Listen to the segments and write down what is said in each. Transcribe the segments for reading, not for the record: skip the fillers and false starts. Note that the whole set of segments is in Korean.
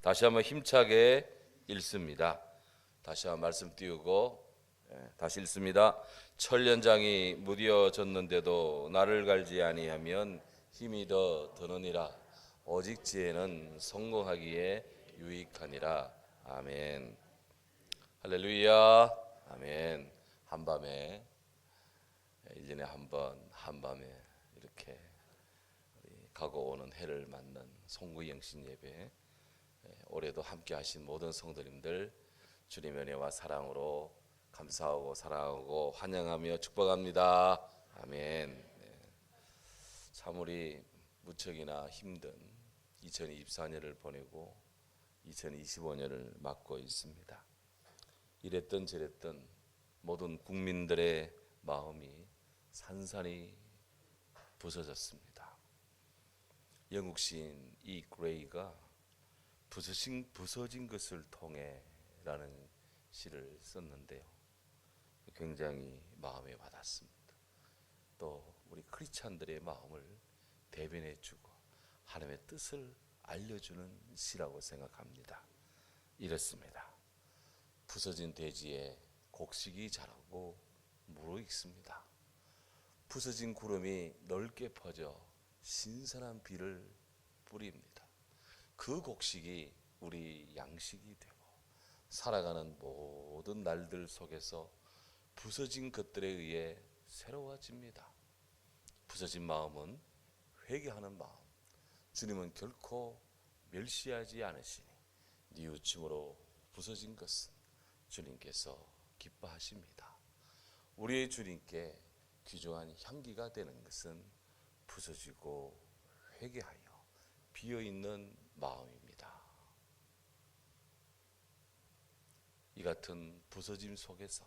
다시 한번 힘차게 읽습니다. 다시 한번 말씀 띄우고 다시 읽습니다. 철연장이 무뎌졌는데도 나를 갈지 아니하면 힘이 더 드느니라. 오직 지혜는 성공하기에 유익하니라. 아멘. 할렐루야. 아멘. 한밤에 1년에 한 번 한밤에 이렇게 가고 오는 해를 맞는 송구영신 예배, 올해도 함께 하신 모든 성도님들 주님의 은혜와 사랑으로 감사하고 사랑하고 환영하며 축복합니다. 아멘. 참 우리 무척이나 힘든 2024년을 보내고 2025년을 맞고 있습니다. 이랬던 저랬던 모든 국민들의 마음이 산산이 부서졌습니다. 영국 시인 이 그레이가 부서진 것을 통해 라는 시를 썼는데요, 굉장히 마음에 와닿습니다. 또 우리 크리스찬들의 마음을 대변해주고 하나님의 뜻을 알려주는 시라고 생각합니다. 이렇습니다. 부서진 대지에 곡식이 자라고 무르익습니다. 부서진 구름이 넓게 퍼져 신선한 비를 뿌립니다. 그 곡식이 우리 양식이 되고 살아가는 모든 날들 속에서 부서진 것들에 의해 새로워집니다. 부서진 마음은 회개하는 마음. 주님은 결코 멸시하지 않으시니 뉘우침으로 부서진 것은 주님께서 기뻐하십니다. 우리의 주님께 귀중한 향기가 되는 것은 부서지고 회개하여 비어있는 마음입니다. 이 같은 부서짐 속에서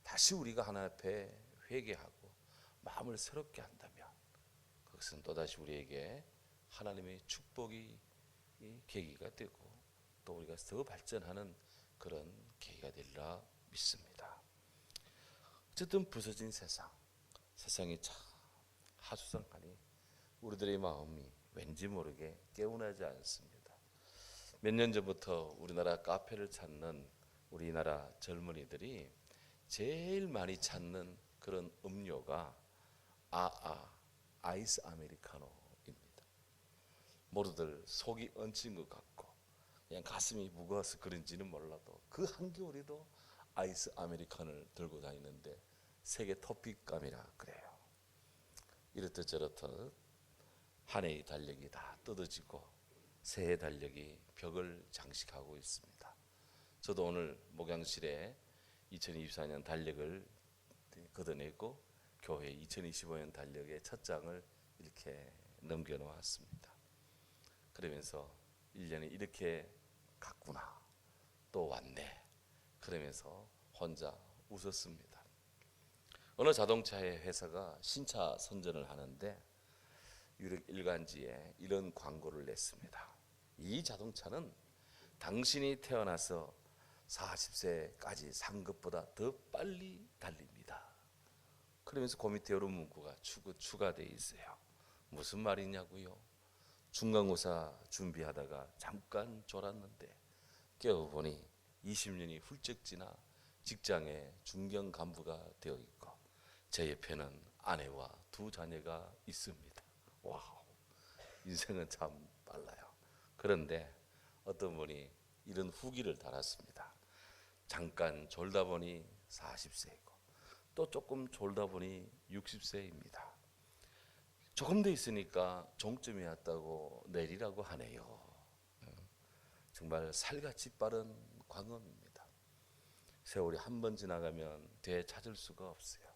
다시 우리가 하나님 앞에 회개하고 마음을 새롭게 한다면 그것은 또다시 우리에게 하나님의 축복이 계기가 되고 또 우리가 더 발전하는 그런 계기가 되리라 믿습니다. 어쨌든 부서진 세상이 참 하수상하니 우리들의 마음이 왠지 모르게 개운하지 않습니다. 몇 년 전부터 우리나라 카페를 찾는 우리나라 젊은이들이 제일 많이 찾는 그런 음료가 아이스 아메리카노입니다. 모두들 속이 얹힌 것 같고 그냥 가슴이 무거워서 그런지는 몰라도 그 한겨울에도 아이스 아메리카노를 들고 다니는데 세계 토픽감이라 그래요. 이렇듯 저렇듯 한 해의 달력이 다 뜯어지고 새해 달력이 벽을 장식하고 있습니다. 저도 오늘 목양실에 2024년 달력을 걷어내고 교회 2025년 달력의 첫 장을 이렇게 넘겨놓았습니다. 그러면서 1년에 이렇게 갔구나, 또 왔네, 그러면서 혼자 웃었습니다. 어느 자동차의 회사가 신차 선전을 하는데 유력 일간지에 이런 광고를 냈습니다. 이 자동차는 당신이 태어나서 40세까지 산 것보다 더 빨리 달립니다. 그러면서 그 밑에 이런 문구가 추가되어 있어요. 무슨 말이냐고요? 중간고사 준비하다가 잠깐 졸았는데 깨어보니 20년이 훌쩍 지나 직장에 중견 간부가 되어 있고 제 옆에는 아내와 2 자녀가 있습니다. 와우, 인생은 참 빨라요. 그런데 어떤 분이 이런 후기를 달았습니다. 잠깐 졸다 보니 40세이고 또 조금 졸다 보니 60세입니다. 조금 더 있으니까 종점이 왔다고 내리라고 하네요. 정말 살같이 빠른 광음입니다. 세월이 한 번 지나가면 되찾을 수가 없어요.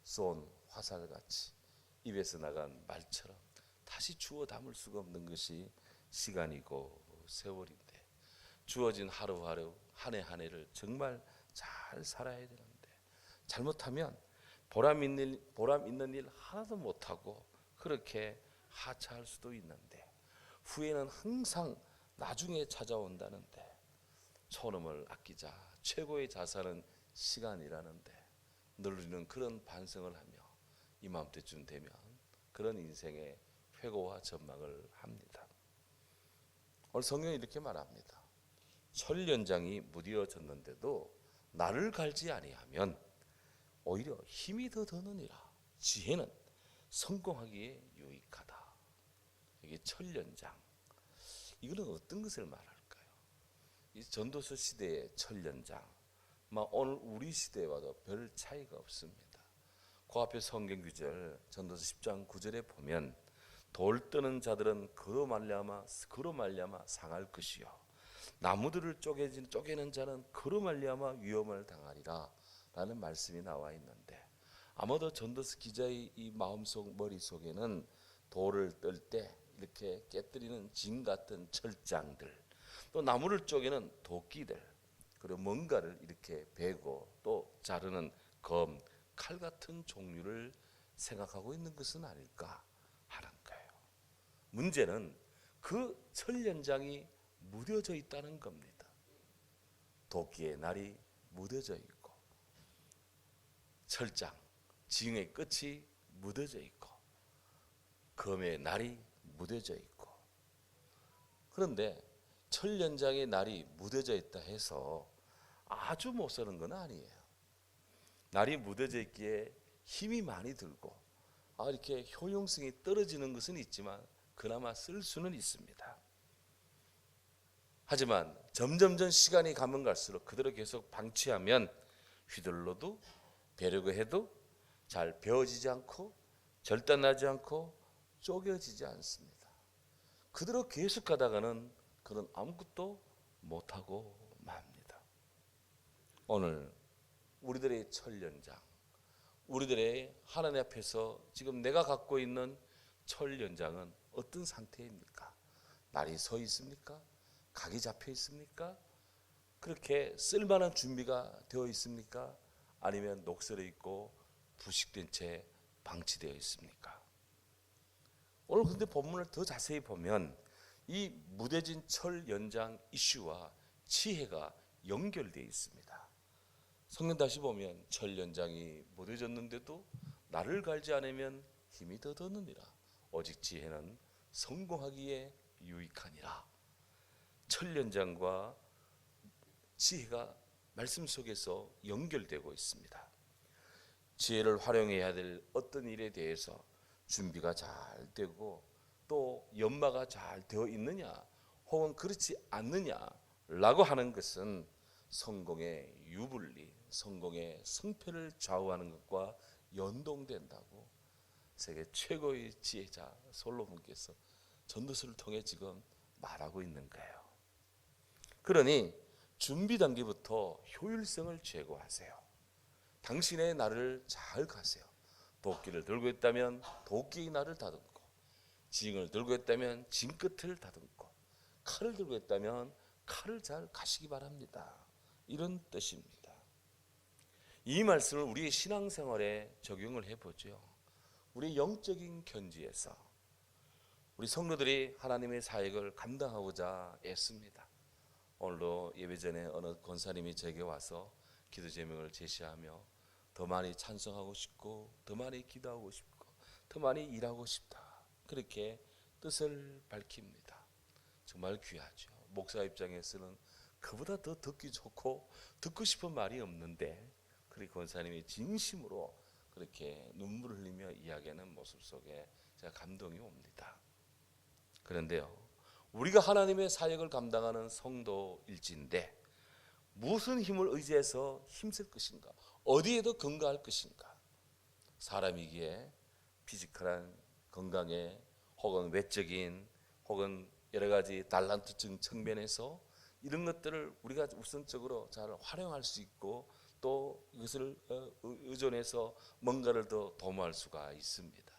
쏜 화살같이 입에서 나간 말처럼 다시 주워 담을 수가 없는 것이 시간이고 세월인데 주어진 하루하루 한 해 한 해를 정말 잘 살아야 되는데 잘못하면 보람 있는 일 하나도 못하고 그렇게 하차할 수도 있는데 후회는 항상 나중에 찾아온다는데 초놈을 아끼자 최고의 자산은 시간이라는데 늘 우리는 그런 반성을 하며 이맘때쯤 되면 그런 인생의 회고와 전망을 합니다. 오늘 성경이 이렇게 말합니다. 철 연장이 무뎌졌는데도 나를 갈지 아니하면 오히려 힘이 더 드느니라. 지혜는 성공하기에 유익하다. 이게 철 연장. 이거는 어떤 것을 말할까요? 이 전도서 시대의 철 연장, 오늘 우리 시대와도 별 차이가 없습니다. 그 앞에 성경 구절 전도서 10장 9절에 보면 돌 뜨는 자들은 그로 말미암아 상할 것이요 나무들을 쪼개는 자는 그로 말미암아 위험을 당하리라 라는 말씀이 나와 있는데, 아마도 전도서 기자의 이 마음속 머릿속에는 돌을 뜰 때 이렇게 깨뜨리는 진 같은 철장들, 또 나무를 쪼개는 도끼들, 그리고 뭔가를 이렇게 베고 또 자르는 검, 칼 같은 종류를 생각하고 있는 것은 아닐까 하는 거예요. 문제는 그 철 연장이 무뎌져 있다는 겁니다. 도끼의 날이 무뎌져 있고 철장, 징의 끝이 무뎌져 있고 검의 날이 무뎌져 있고, 그런데 철 연장의 날이 무뎌져 있다 해서 아주 못 쓰는 건 아니에요. 날이 무뎌져 있기에 힘이 많이 들고 이렇게 효용성이 떨어지는 것은 있지만 그나마 쓸 수는 있습니다. 하지만 점점 시간이 가면 갈수록 그대로 계속 방치하면 휘둘러도 베려고 해도 잘 베어지지 않고 절단나지 않고 쪼개지지 않습니다. 그대로 계속 가다가는 그런 아무것도 못하고 맙니다. 오늘 우리들의 철 연장, 우리들의 하나님 앞에서 지금 내가 갖고 있는 철 연장은 어떤 상태입니까? 날이 서 있습니까? 각이 잡혀 있습니까? 그렇게 쓸만한 준비가 되어 있습니까? 아니면 녹슬어 있고 부식된 채 방치되어 있습니까? 오늘 근데 본문을 더 자세히 보면 이 무뎌진 철 연장 이슈와 지혜가 연결되어 있습니다. 성경 다시 보면 철 연장이 무뎌졌는데도 나를 갈지 않으면 힘이 더 드느니라. 오직 지혜는 성공하기에 유익하니라. 철 연장과 지혜가 말씀 속에서 연결되고 있습니다. 지혜를 활용해야 될 어떤 일에 대해서 준비가 잘 되고 또 연마가 잘 되어 있느냐 혹은 그렇지 않느냐라고 하는 것은 성공의 유불리, 성공의 성패를 좌우하는 것과 연동된다고 세계 최고의 지혜자 솔로몬께서 전도서를 통해 지금 말하고 있는 거예요. 그러니 준비 단계부터 효율성을 제고하세요. 당신의 날을 잘 가세요. 도끼를 들고 있다면 도끼의 날을 다듬고, 징을 들고 있다면 징 끝을 다듬고, 칼을 들고 있다면 칼을 잘 가시기 바랍니다. 이런 뜻입니다. 이 말씀을 우리의 신앙생활에 적용을 해보죠. 우리 영적인 견지에서 우리 성도들이 하나님의 사역을 감당하고자 애씁니다. 오늘도 예배 전에 어느 권사님이 제게 와서 기도 제목을 제시하며 더 많이 찬송하고 싶고 더 많이 기도하고 싶고 더 많이 일하고 싶다, 그렇게 뜻을 밝힙니다. 정말 귀하죠. 목사 입장에서는 그보다 더 듣기 좋고 듣고 싶은 말이 없는데, 그리고 권사님이 진심으로 그렇게 눈물을 흘리며 이야기하는 모습 속에 제가 감동이 옵니다. 그런데요, 우리가 하나님의 사역을 감당하는 성도일진데 무슨 힘을 의지해서 힘쓸 것인가, 어디에도 근거할 것인가. 사람이기에 피지컬한 건강에 혹은 외적인 혹은 여러 가지 달란트증 측면에서 이런 것들을 우리가 우선적으로 잘 활용할 수 있고 또 이것을 의존해서 뭔가를 더 도모할 수가 있습니다.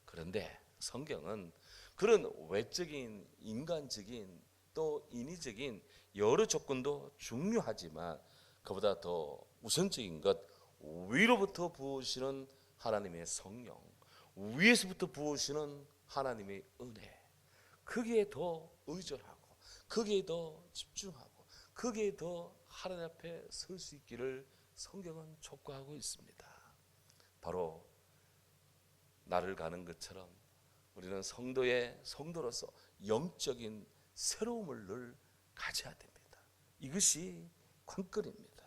그런데 성경은 그런 외적인 인간적인 또 인위적인 여러 조건도 중요하지만 그보다 더 우선적인 것, 위로부터 부으시는 하나님의 성령, 위에서부터 부으시는 하나님의 은혜, 거기에 더 의존하고 거기에 더 집중하고 거기에 더 하나님 앞에 설 수 있기를 성경은 촉구하고 있습니다. 바로 나를 가는 것처럼 우리는 성도로서 영적인 새로움을 늘 가져야 됩니다. 이것이 관건입니다.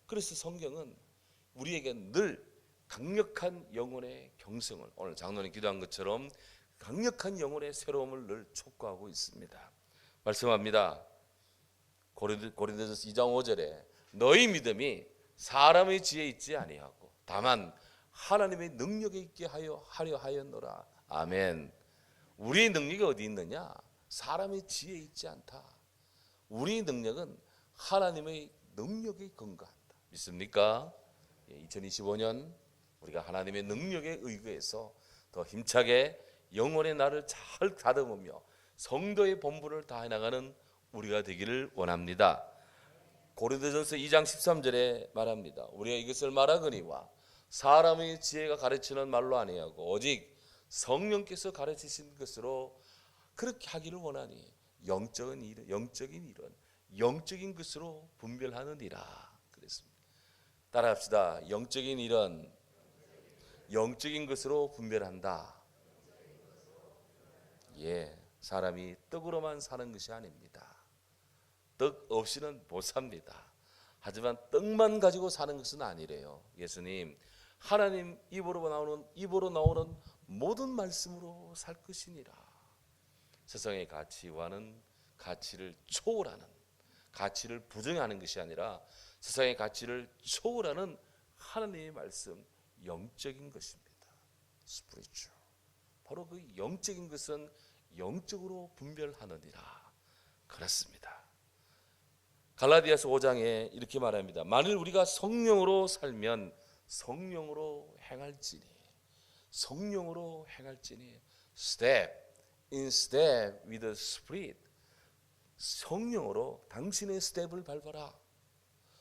그래서 성경은 우리에게 늘 강력한 영혼의 경성을, 오늘 장로님 기도한 것처럼 강력한 영혼의 새로움을 늘 촉구하고 있습니다. 말씀합니다. 고린도전서 2장 5절에 너희 믿음이 사람의 지혜에 있지 아니하고 다만 하나님의 능력에 있게 하려 하였노라. 아멘. 우리의 능력이 어디 있느냐? 사람의 지혜에 있지 않다. 우리의 능력은 하나님의 능력에 근거한다. 믿습니까? 2025년 우리가 하나님의 능력에 의거해서 더 힘차게 영혼의 날을 잘 다듬으며 성도의 본분을 다해 나가는 우리가 되기를 원합니다. 고린도전서 2장 13절에 말합니다. 우리가 이것을 말하거니와 사람의 지혜가 가르치는 말로 아니하고 오직 성령께서 가르치신 것으로 그렇게 하기를 원하니 영적인 일은 영적인 것으로 분별하느니라. 그랬습니다. 따라합시다. 영적인 일은 영적인 것으로 분별한다. 예, 사람이 떡으로만 사는 것이 아닙니다. 떡 없이는 못 삽니다. 하지만 떡만 가지고 사는 것은 아니래요. 예수님, 하나님 입으로 나오는 모든 말씀으로 살 것이니라. 세상의 가치와는 가치를 초월하는, 가치를 부정하는 것이 아니라 세상의 가치를 초월하는 하나님의 말씀, 영적인 것입니다. 스피리추얼. 바로 그 영적인 것은 영적으로 분별하느니라. 그렇습니다. 갈라디아서 5장에 이렇게 말합니다. 만일 우리가 성령으로 살면 성령으로 행할지니 step in step with the Spirit. 성령으로 당신의 스텝을 밟아라.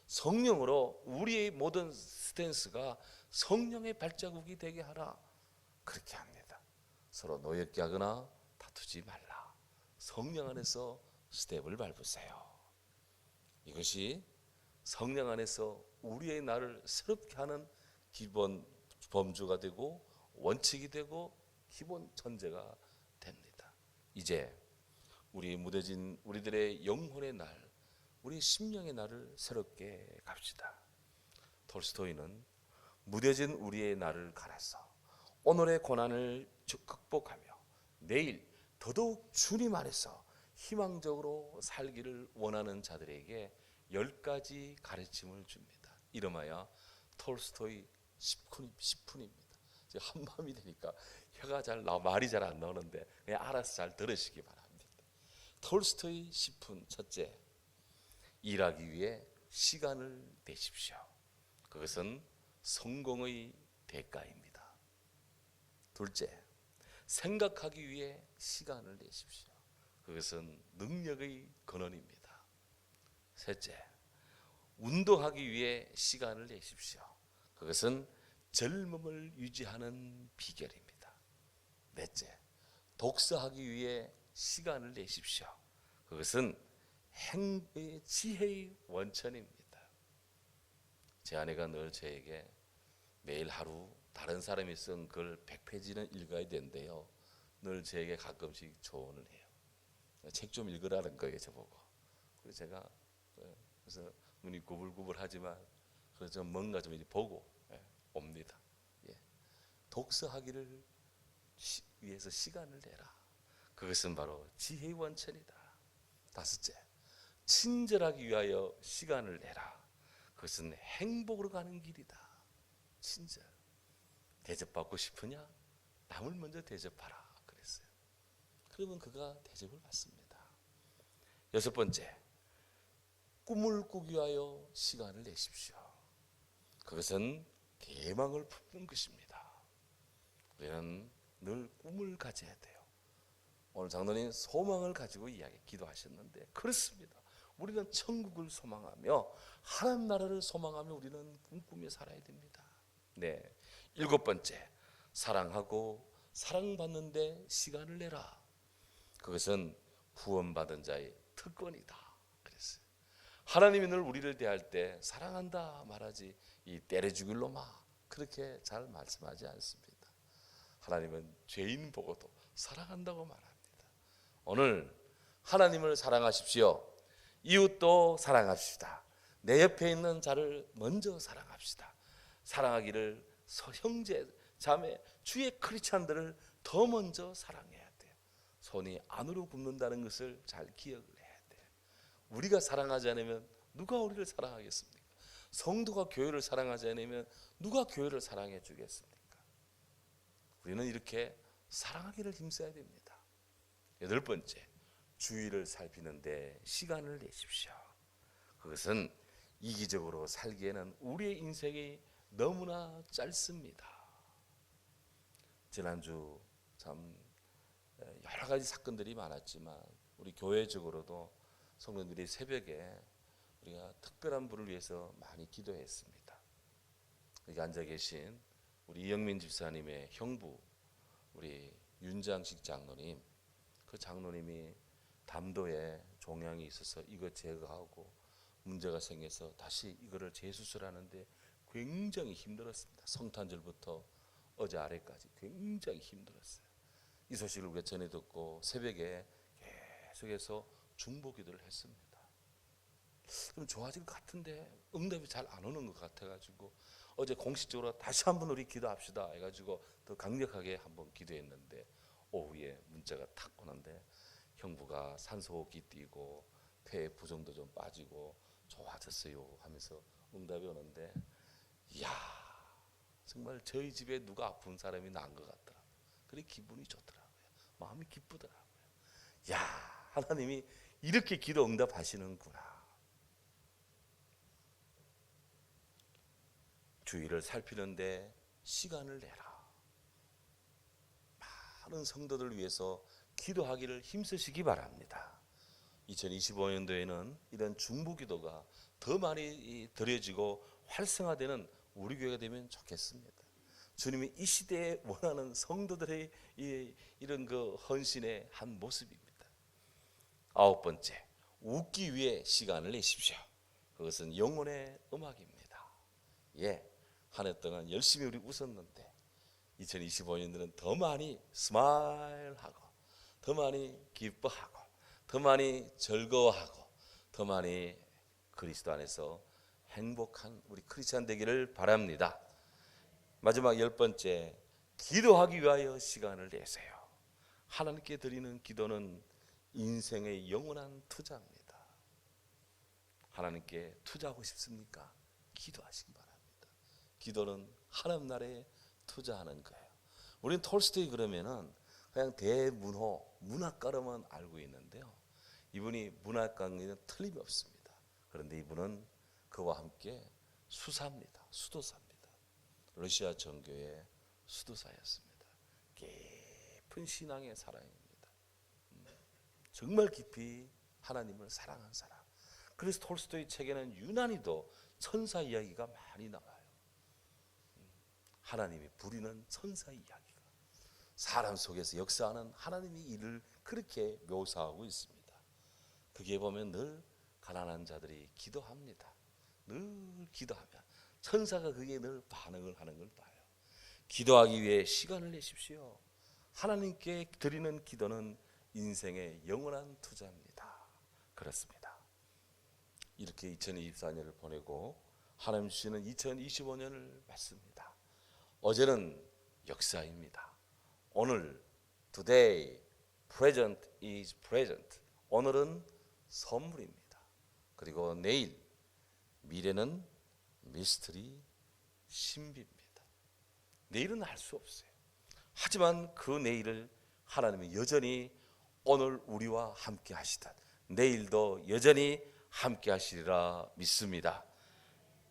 성령으로 우리의 모든 스탠스가 성령의 발자국이 되게 하라. 그렇게 합니다. 서로 노엽게 하거나 다투지 말라. 성령 안에서 스텝을 밟으세요. 이것이 성령 안에서 우리의 나를 새롭게 하는 기본 범주가 되고 원칙이 되고 기본 전제가 됩니다. 이제 우리 무뎌진 우리들의 영혼의 날, 우리 심령의 날을 새롭게 갑시다. 톨스토이는 무뎌진 우리의 날을 갈아서 오늘의 고난을 극복하며 내일 더더욱 주님 안에서 희망적으로 살기를 원하는 자들에게 10가지 가르침을 줍니다. 이름하여 톨스토이 10푼입니다. 한밤이 되니까 말이 잘 안 나오는데 그냥 알아서 잘 들으시기 바랍니다. 톨스토이 10푼. 첫째, 일하기 위해 시간을 내십시오. 그것은 성공의 대가입니다. 둘째, 생각하기 위해 시간을 내십시오. 그것은 능력의 근원입니다. 셋째, 운동하기 위해 시간을 내십시오. 그것은 젊음을 유지하는 비결입니다. 넷째, 독서하기 위해 시간을 내십시오. 그것은 지혜의 원천입니다. 제 아내가 늘 저에게 매일 하루 다른 사람이 쓴 글 100페이지는 읽어야 된대요. 늘 저에게 가끔씩 조언을 해요. 책 좀 읽으라는 거예요, 저보고. 그래서 제가 그래서 눈이 구불구불하지만 그래서 뭔가 좀 이제 보고 옵니다. 예. 독서하기를 위해서 시간을 내라. 그것은 바로 지혜의 원천이다. 다섯째, 친절하기 위하여 시간을 내라. 그것은 행복으로 가는 길이다. 친절. 대접받고 싶으냐? 남을 먼저 대접하라. 그랬어요. 그러면 그가 대접을 받습니다. 여섯 번째, 꿈을 꾸기 위하여 시간을 내십시오. 그것은 대망을 품는 것입니다. 우리는 늘 꿈을 가져야 돼요. 오늘 장로님 소망을 가지고 기도하셨는데 그렇습니다. 우리는 천국을 소망하며 하나님 나라를 소망하며 우리는 꿈꾸며 살아야 됩니다. 네, 일곱 번째, 사랑하고 사랑받는 데 시간을 내라. 그것은 구원받은 자의 특권이다. 그랬어요. 하나님이 늘 우리를 대할 때 사랑한다 말하지 이 때려 죽일 놈아 그렇게 잘 말씀하지 않습니다. 하나님은 죄인 보고도 사랑한다고 말합니다. 오늘 하나님을 사랑하십시오. 이웃도 사랑합시다. 내 옆에 있는 자를 먼저 사랑합시다. 사랑하기를 형제, 자매, 주의 크리스찬들을 더 먼저 사랑해야 돼요. 손이 안으로 굽는다는 것을 잘 기억을 해야 돼요. 우리가 사랑하지 않으면 누가 우리를 사랑하겠습니까? 성도가 교회를 사랑하지 않으면 누가 교회를 사랑해 주겠습니까? 우리는 이렇게 사랑하기를 힘써야 됩니다. 8번째, 주의를 살피는데 시간을 내십시오. 그것은 이기적으로 살기에는 우리의 인생이 너무나 짧습니다. 지난주 참 여러 가지 사건들이 많았지만 우리 교회적으로도 성도들이 새벽에 우리가 특별한 분을 위해서 많이 기도했습니다. 여기 앉아 계신 우리 이영민 집사님의 형부 우리 윤장식 장로님, 그 장로님이 담도에 종양이 있어서 이거 제거하고 문제가 생겨서 다시 이거를 재수술하는데 굉장히 힘들었습니다. 성탄절부터 어제 아래까지 굉장히 힘들었어요. 이 소식을 우리가 전해 듣고 새벽에 계속해서 중보기도를 했습니다. 좀 좋아질 것 같은데 응답이 잘 안 오는 것 같아가지고 어제 공식적으로 다시 한번 우리 기도합시다 해가지고 더 강력하게 한번 기도했는데 오후에 문자가 탁 오는데 형부가 산소호흡기 뛰고 폐 부종도 좀 빠지고 좋아졌어요 하면서 응답이 오는데, 이야, 정말 저희 집에 누가 아픈 사람이 난 것 같더라고요. 그래 기분이 좋더라고요. 마음이 기쁘더라고요. 야, 하나님이 이렇게 기도 응답하시는구나. 주의를 살피는데 시간을 내라. 많은 성도들 위해서 기도하기를 힘쓰시기 바랍니다. 2025년도에는 이런 중보기도가 더 많이 드려지고 활성화되는 우리 교회가 되면 좋겠습니다. 주님이 이 시대에 원하는 성도들의 이런 그 헌신의 한 모습입니다. 9번째, 웃기 위해 시간을 내십시오. 그것은 영혼의 음악입니다. 한 해 동안 열심히 우리 웃었는데 2025년도는 더 많이 스마일하고 더 많이 기뻐하고 더 많이 즐거워하고 더 많이 그리스도 안에서 행복한 우리 크리스찬 되기를 바랍니다. 마지막 10번째, 기도하기 위하여 시간을 내세요. 하나님께 드리는 기도는 인생의 영원한 투자입니다. 하나님께 투자하고 싶습니까? 기도하시기 바랍니다. 기도는 하나님 나라에 투자하는 거예요. 우리는 톨스토이 그러면은 그냥 대문호 문학가로만 알고 있는데요, 이분이 문학가는 틀림없습니다. 그런데 이분은 그와 함께 수사입니다. 수도사입니다. 러시아 정교의 수도사였습니다. 깊은 신앙의 사랑입니다. 정말 깊이 하나님을 사랑한 사람. 그래서 톨스토이 책에는 유난히도 천사 이야기가 많이 나와요. 하나님이 부리는 천사 이야기가 사람 속에서 역사하는 하나님의 일을 그렇게 묘사하고 있습니다. 거기에 보면 늘 가난한 자들이 기도합니다. 늘 기도하면 천사가 그게 늘 반응을 하는 걸 봐요. 기도하기 위해 시간을 내십시오. 하나님께 드리는 기도는 인생의 영원한 투자입니다. 그렇습니다. 이렇게 2024년을 보내고 하나님 주시는 2025년을 맞습니다. 어제는 역사입니다. 오늘 today present is present. 오늘은 선물입니다. 그리고 내일 미래는 미스터리 신비입니다. 내일은 알 수 없어요. 하지만 그 내일을 하나님이 여전히 오늘 우리와 함께 하시듯 내일도 여전히 함께 하시리라 믿습니다.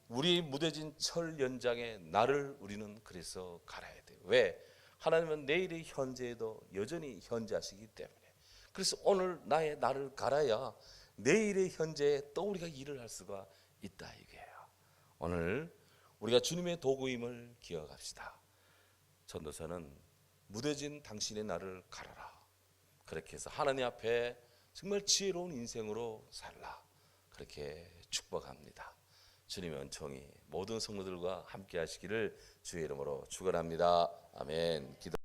우리 무뎌진 철 연장의 날을 우리는 그래서 갈아야 돼요. 왜? 하나님은 내일의 현재에도 여전히 현재하시기 때문에. 그래서 오늘 나의 날을 갈아야 내일의 현재에 또 우리가 일을 할 수가 있다 이거예요. 오늘 우리가 주님의 도구임을 기억합시다. 전도서는 무뎌진 당신의 날을 갈아라. 그렇게 해서 하나님 앞에 정말 지혜로운 인생으로 살라. 그렇게 축복합니다. 주님의 은총이 모든 성도들과 함께 하시기를 주의 이름으로 축원합니다. 아멘. 기도